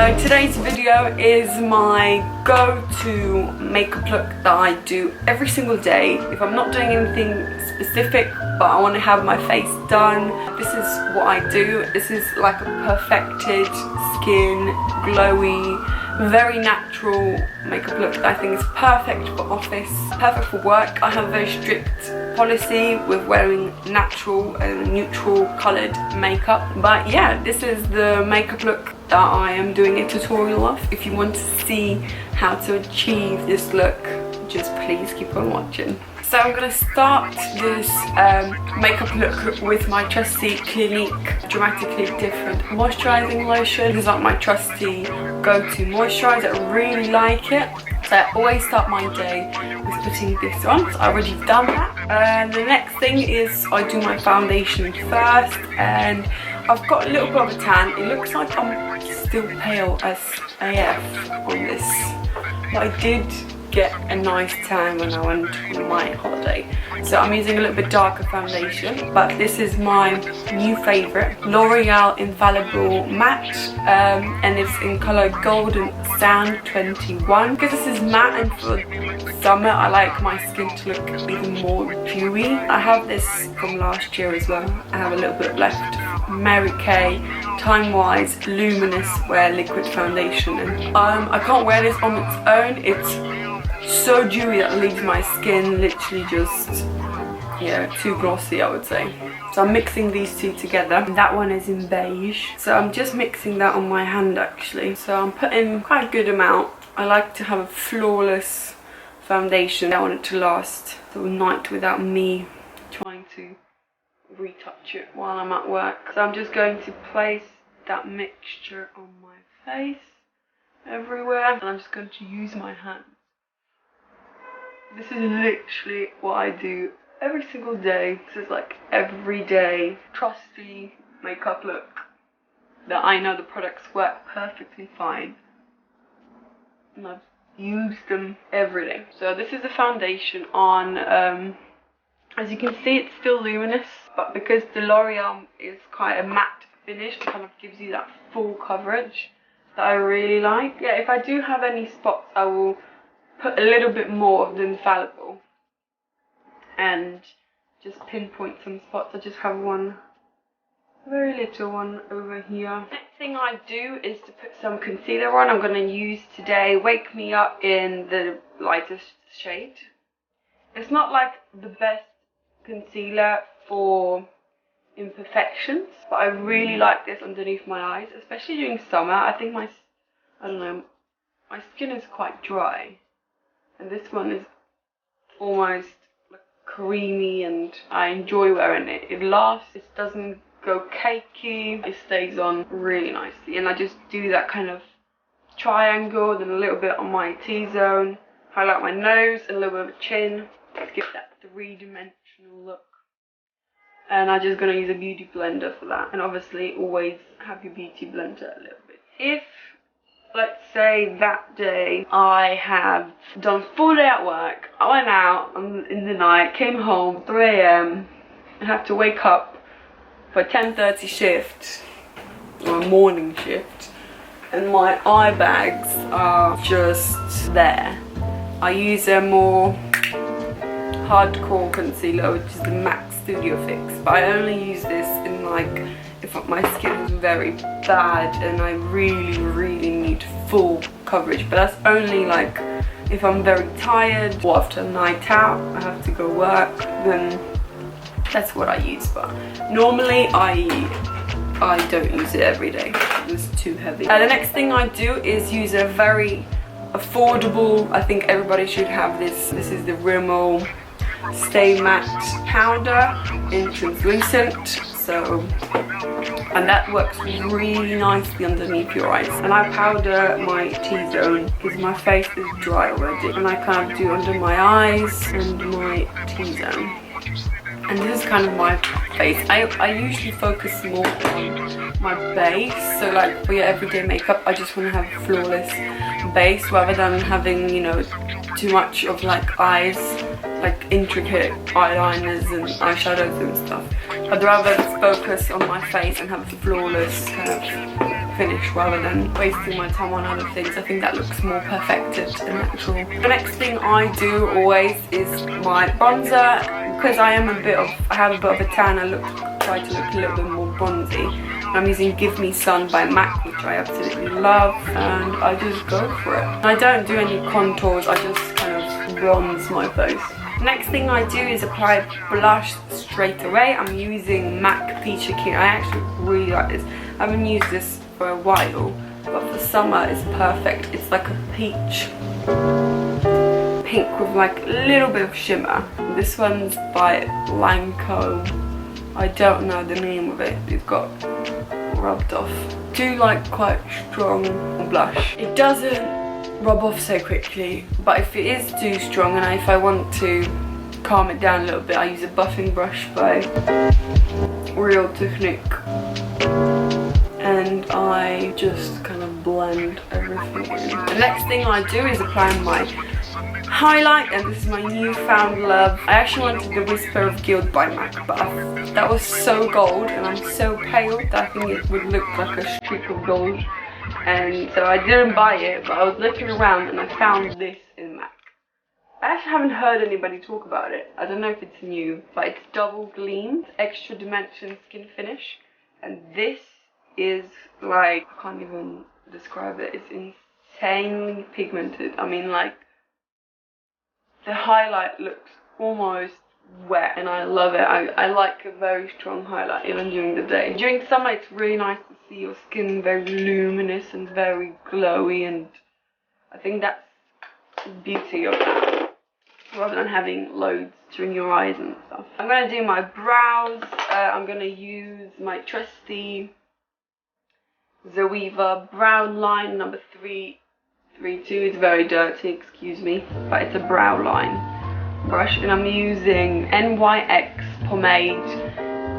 So today's video is my go-to makeup look that I do every single day. If I'm not doing anything specific but I want to have my face done, this is what I do. This is like a perfected skin, glowy, very natural makeup look that I think is perfect for office, perfect for work. I have a very strict policy with wearing natural and neutral coloured makeup, but yeah, this is the makeup look that I am doing a tutorial of. If you want to see how to achieve this look, just please keep on watching. So I'm going to start this makeup look with my trusty Clinique Dramatically Different moisturising lotion. This is like my trusty go-to moisturiser. I really like it. So I always start my day with putting this on. So I've already done that. And the next thing is I do my foundation first, and I've got a little bit of a tan. It looks like I'm still pale as AF on this, but I did get a nice tan when I went on my holiday. So I'm using a little bit darker foundation, but this is my new favourite, L'Oreal Infallible Matte, and it's in colour Golden Sand 21. Because this is matte and for summer I like my skin to look even more dewy. I have this from last year as well. I have a little bit left. Mary Kay Time Wise Luminous Wear Liquid Foundation, and I can't wear this on its own. It's so dewy that leaves my skin literally just, yeah, too glossy, I would say. So I'm mixing these two together. That one is in beige, so I'm just mixing that on my hand actually. So I'm putting quite a good amount. I like to have a flawless foundation. I want it to last the night without me trying to retouch it while I'm at work. So I'm just going to place that mixture on my face everywhere, and I'm just going to use my hand. This is literally what I do every single day. This is like everyday trusty makeup look that I know the products work perfectly fine, and I've used them every day. So this is the foundation on. As you can see, it's still luminous, but because the L'Oreal is quite a matte finish, it kind of gives you that full coverage that I really like. Yeah, if I do have any spots, I will put a little bit more of the Infallible and just pinpoint some spots. I just have one, very little one over here. Next thing I do is to put some concealer on. I'm going to use today Wake Me Up in the lightest shade. It's not like the best concealer for imperfections, but I really like this underneath my eyes, especially during summer. I think I don't know, my skin is quite dry, and this one is almost like creamy, and I enjoy wearing it. It lasts, it doesn't go cakey, it stays on really nicely, and I just do that kind of triangle, then a little bit on my T-zone, highlight my nose and a little bit of a chin to give that three-dimensional look. And I'm just going to use a beauty blender for that, and obviously always have your beauty blender a little bit. If, let's say that day I have done full day at work, I went out in the night, came home 3 AM and have to wake up for a 10:30 shift or a morning shift, and my eye bags are just there, I use a more hardcore concealer, which is the MAC Studio Fix, but I only use this in like if my skin is very bad and I really need full coverage, but that's only like if I'm very tired or after a night out I have to go work, then that's what I use. But normally I don't use it every day, it's too heavy. The next thing I do is use a very affordable, I think everybody should have this. This is the Rimmel Stay Matte powder in translucent, so, and that works really nicely underneath your eyes. And I powder my T-zone because my face is dry already, and I kind of do under my eyes and my T-zone. And this is kind of my face. I usually focus more on my base, so like for your everyday makeup I just want to have a flawless base rather than having, you know, too much of like eyes, like intricate eyeliners and eyeshadows and stuff. I'd rather focus on my face and have a flawless kind of finish rather than wasting my time on other things. I think that looks more perfected and natural. The next thing I do always is my bronzer, because I have a bit of a tan. I try to look a little bit more bronzy. I'm using Give Me Sun by MAC, which I absolutely love, and I just go for it. I don't do any contours, I just kind of bronze my face. Next thing I do is apply blush straight away. I'm using MAC Peachy Keen. I actually really like this. I haven't used this for a while, but for summer it's perfect. It's like a peach pink with like a little bit of shimmer. This one's by Lancome. I don't know the name of it. It's got rubbed off. I do like quite strong blush. It doesn't rub off so quickly, but if it is too strong and if I want to calm it down a little bit, I use a buffing brush by Real Technique, and I just kind of blend everything in. The next thing I do is apply my highlight, and this is my newfound love. I actually wanted the Whisper of Guild by MAC, but that was so gold and I'm so pale that I think it would look like a streak of gold. And so I didn't buy it, but I was looking around and I found this in MAC. I actually haven't heard anybody talk about it. I don't know if it's new, but it's double gleamed, extra dimension skin finish. And this is like, I can't even describe it. It's insanely pigmented. I mean, like, the highlight looks almost wet and I love it. I like a very strong highlight even during the day. During summer it's really nice to see your skin very luminous and very glowy, and I think that's the beauty of that, rather than having loads during your eyes and stuff. I'm going to do my brows. I'm going to use my trusty Zoeva brown line number 332. It's very dirty, excuse me, but it's a brow line brush, and I'm using NYX pomade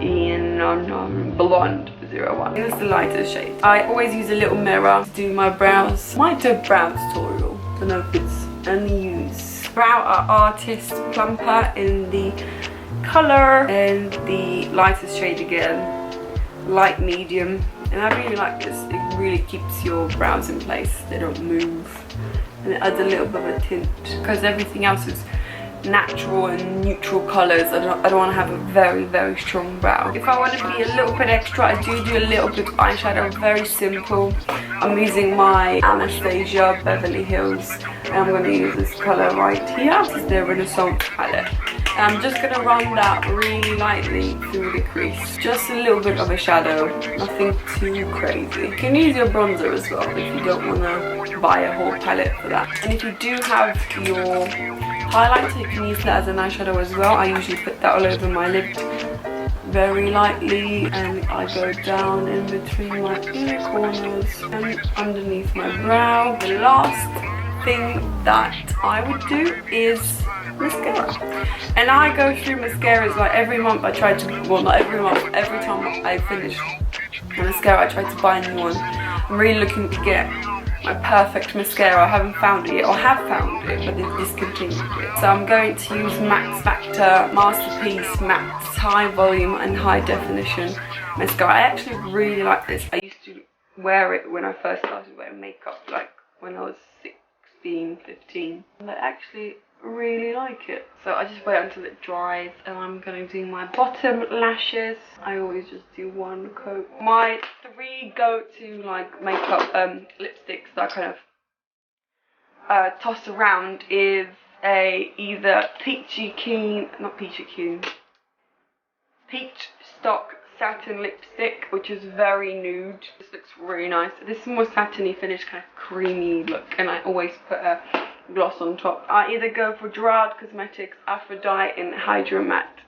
in Blonde 01. This is the lightest shade. I always use a little mirror to do my brows. Might do a brow tutorial. Don't know if it's any use. Brow Artist Plumper in the color, and the lightest shade again, light medium. And I really like this. It really keeps your brows in place. They don't move. And it adds a little bit of a tint, because everything else is natural and neutral colours. I don't want to have a very strong brow. If I want to be a little bit extra, I do a little bit of eyeshadow, very simple. I'm using my Anastasia Beverly Hills, and I'm going to use this colour right here. This is the Renaissance palette. And I'm just going to run that really lightly through the crease. Just a little bit of a shadow, nothing too crazy. You can use your bronzer as well if you don't want to buy a whole palette for that. And if you do have your highlighter, you can use that as an eyeshadow as well. I usually put that all over my lid very lightly, and I go down in between my inner corners and underneath my brow. The last thing that I would do is mascara, and I go through mascaras like every month. I try to, well, not every month, every time I finish a mascara I try to buy a new one. I'm really looking to get my perfect mascara. I haven't found it yet, or have found it, but they've discontinued it. So I'm going to use Max Factor Masterpiece Max High Volume and High Definition Mascara. I actually really like this. I used to wear it when I first started wearing makeup, like when I was 16, 15. And I actually really like it. So I just wait until it dries, and I'm going to do my bottom lashes. I always just do one coat. My three go-to like makeup lipsticks that I kind of toss around is either Peachy Stock Satin Lipstick, which is very nude. This looks really nice. This is more satiny finish, kind of creamy look, and I always put a gloss on top. I either go for Gerard Cosmetics Aphrodite in Hydra Matte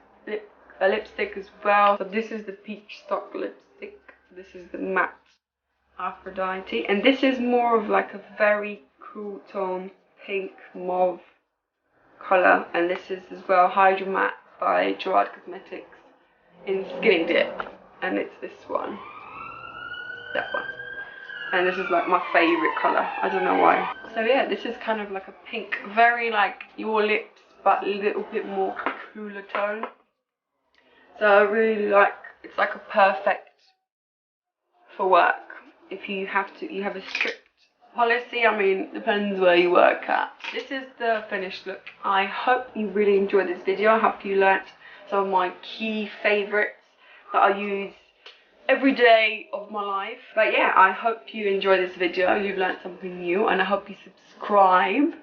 lipstick as well. So this is the Peach Stock lipstick. This is the matte Aphrodite, and this is more of like a very cool tone pink mauve colour, and this is as well Hydra Matte by Gerard Cosmetics in Skinny Dip, and it's this one, that one. And this is like my favourite colour, I don't know why. So yeah, this is kind of like a pink, very like your lips, but a little bit more cooler tone. So I really like, it's like a perfect for work. if you have a strict policy. I mean, depends where you work at. This is the finished look. I hope you really enjoyed this video. I hope you learnt some of my key favorites that I use every day of my life. But yeah, I hope you enjoy this video. You've learnt something new, and I hope you subscribe.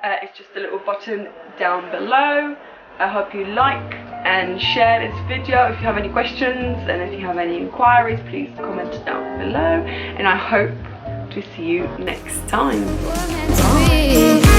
It's just a little button down below. I hope you like and share this video. If you have any questions and if you have any inquiries, please comment down below, and I hope to see you next time. Bye.